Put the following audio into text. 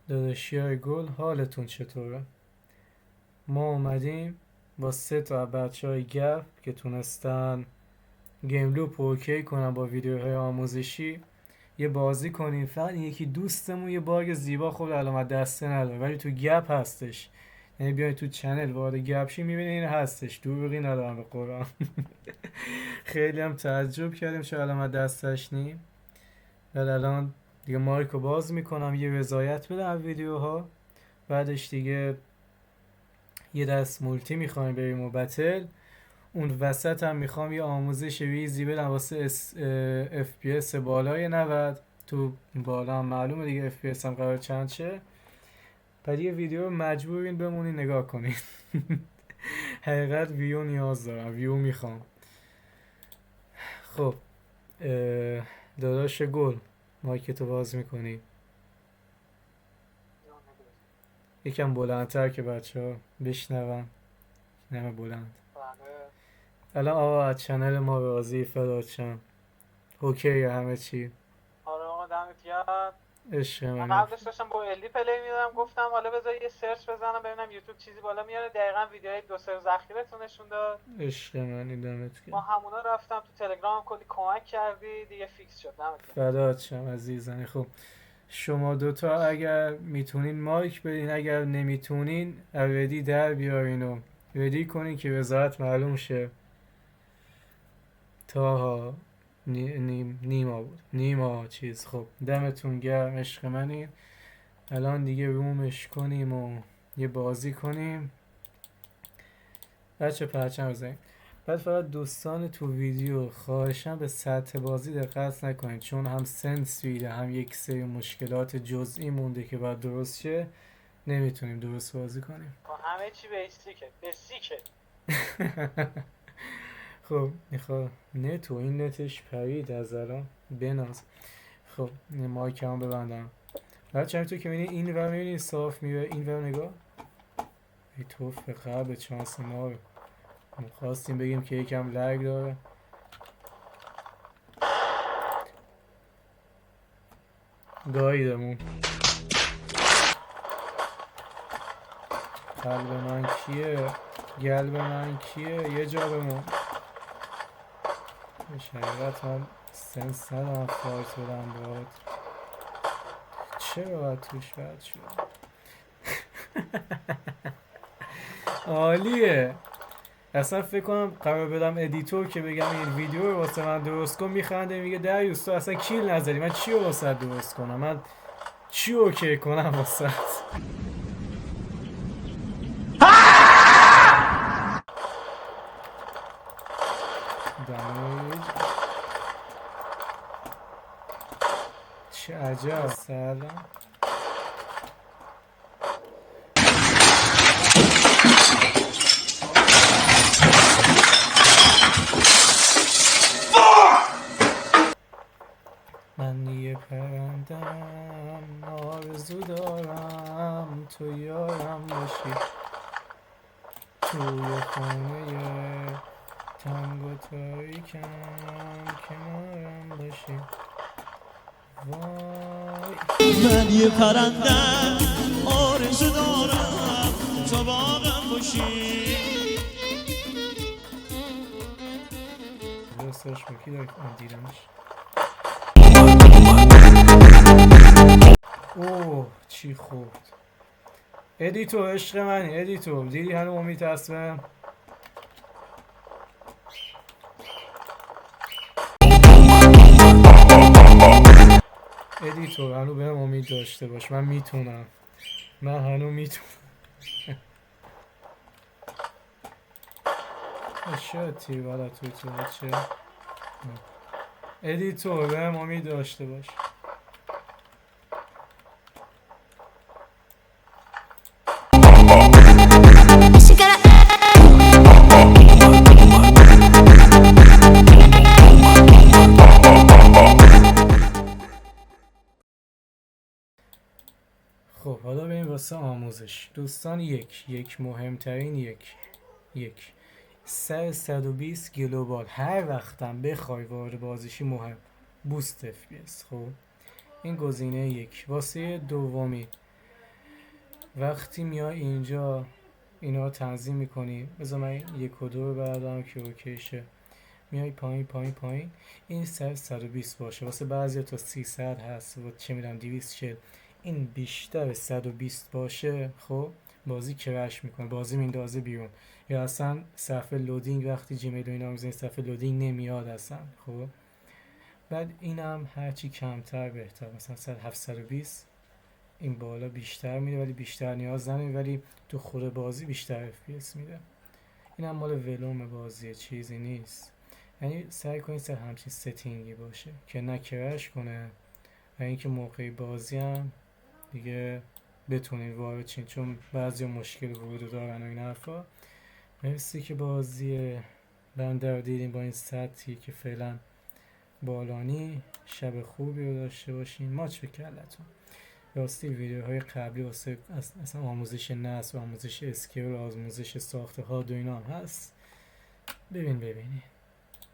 داداشیای گل حالتون چطوره؟ ما اومدیم با 3 تا بچه های گپ که تونستن گیم لوپ اوکی کنن با ویدیوهای آموزشی یه بازی کنیم. فقط این یکی دوستمون یه باگ زیبا خود علامت دسته نداره ولی تو گپ هستش. یعنی بیاین تو چنل وارد گپ شی میبینین این هستش، دروغی ندارم به قرآن. خیلی هم تعجب کردیم چه علامت دستش نیم. ولی الان دیگه مایکو باز میکنم یه رضایت بدم از ویدیوها. بعدش دیگه یه دست مولتی میخوایم بریم و بتل. اون وسط هم میخوام یه آموزش ریزی بدم واسه اف پی اس بالای 90. تو این بالا هم معلومه دیگه اف پی اس هم قرار چند شه. بعد یه ویدیو بمونین بمونی نگاه کنین. حقیقت ویو نیاز دارم، ویو میخوام. خب داداش گل مایکتو باز میکنی یکم بلندتر که بچه ها بشنون. نمه بلند. الان آقا از چنل ما راضی فدات شم؟ اوکی همه چی؟ آره آقا دمت گرم. عشق من منی. قبلش داشتم با الی پلی میدادم، گفتم حالا بذار یه سرچ بزنم ببینم یوتیوب چیزی بالا میاره. دقیقاً ویدیوهای 2-3 روز اخیرتون نشون داد. عشق منی دمت ما گرم. همونا رفتم تو تلگرام کلی کمک کردی دیگه فیکس شد. دمت گرم. فدات شم عزیزم. خب شما دوتا اگر میتونین مایک بدین، اگر نمیتونین اویدی در بیارین و ردی کنین که وضاحت معلوم شه. تاها نیما بود، نیما چیز. خب دمتون گرم عشق منی. الان دیگه رومش کنیم و یه بازی کنیم. بچه پرچم بزنیم. بعد فقط دوستان تو ویدیو خواهشم به سطح بازی دقت نکنید، چون هم سنس میده هم یک سری مشکلات جزئی مونده که باید درست شه. نمیتونیم درست بازی کنیم. همه چی بیسیکه بیسیکه. خب میخواد نت و این نتش پرید از الان بناز. خب مایک هم ببندم. بچه همینطور که میبینی این ور میبینی صاف میره، این ور نگاه. ای توف به قبل چانس ما رو خواستیم بگیم که یکم لگ داره. گاییدمون. قلب من کیه؟ قلب من کیه؟ یه جا بمون. شریعت من سنس ندارم فایت بدم باید. چرا باید توش بد شد؟ عالیه. اصلا فکر کنم قرار بدم ادیتور که بگم این ویدیو رو واسه من درست کن، میخنده میگه دریوس تو اصلا کیل نزدی، من چی رو واسه درست کنم؟ من چی اوکی کنم واسه دمیج؟ چه عجب. سلام. من یه پرندم آرزو دارم تو یارم باشی، توی خونه تنگ و تاریکم کنارم باشی. وای من یه پرندم آرزو دارم تو باغم باشی. راستش مکی دارم دیدمش. اوه چی خورد. ادیتور عشق منی ادیتور، دیدی هنو امید هستم. ادیتور هنو بهم امید داشته باش، من میتونم، من هنو میتونم. چه تیر بالا توی تو چه ادیتور بهم امید داشته باش. خب حالا بریم واسه آموزش دوستان. یک مهمترین یک سر 120 گلوبال هر وقتم بخوای وارد بازیشی مهم بوست FPS. خب این گزینه یک. واسه دومی وقتی میای اینجا اینا رو تنظیم میکنی، بذار من 1 و 2 رو بردارم که اوکیشه. میای پایین پایین پایین، این 120 باشه، واسه بعضی تا 300 هست و چه میدونم 240. این بیشتر 120 باشه خب بازی کرش میکنه، بازی میندازه بیرون، یا اصلا صفحه لودینگ وقتی جیمیل و اینا میزنی صفحه لودینگ نمیاد اصلا. خب بعد اینم هرچی کمتر بهتر، مثلا 720 این بالا بیشتر میده ولی بیشتر نیاز نداری، ولی تو خود بازی بیشتر FPS میده. اینم مال ولوم بازیه، چیزی نیست. یعنی سعی کنید سر همچین ستینگی باشه که نه کرش کنه و اینکه موقع بازی هم دیگه بتونید وارد چین، چون بعضی مشکل ورود دارن و این حرفا. مرسی که بازی بنده رو دیدیم با این سطحی که فعلا بالانی. شب خوبی رو داشته باشین. ماچ به کلتون. راستی ویدیوهای قبلی واسه اصلا آموزش نصب، آموزش اسکیل، آموزش ساخت هارد و اینا هم هست، ببینید.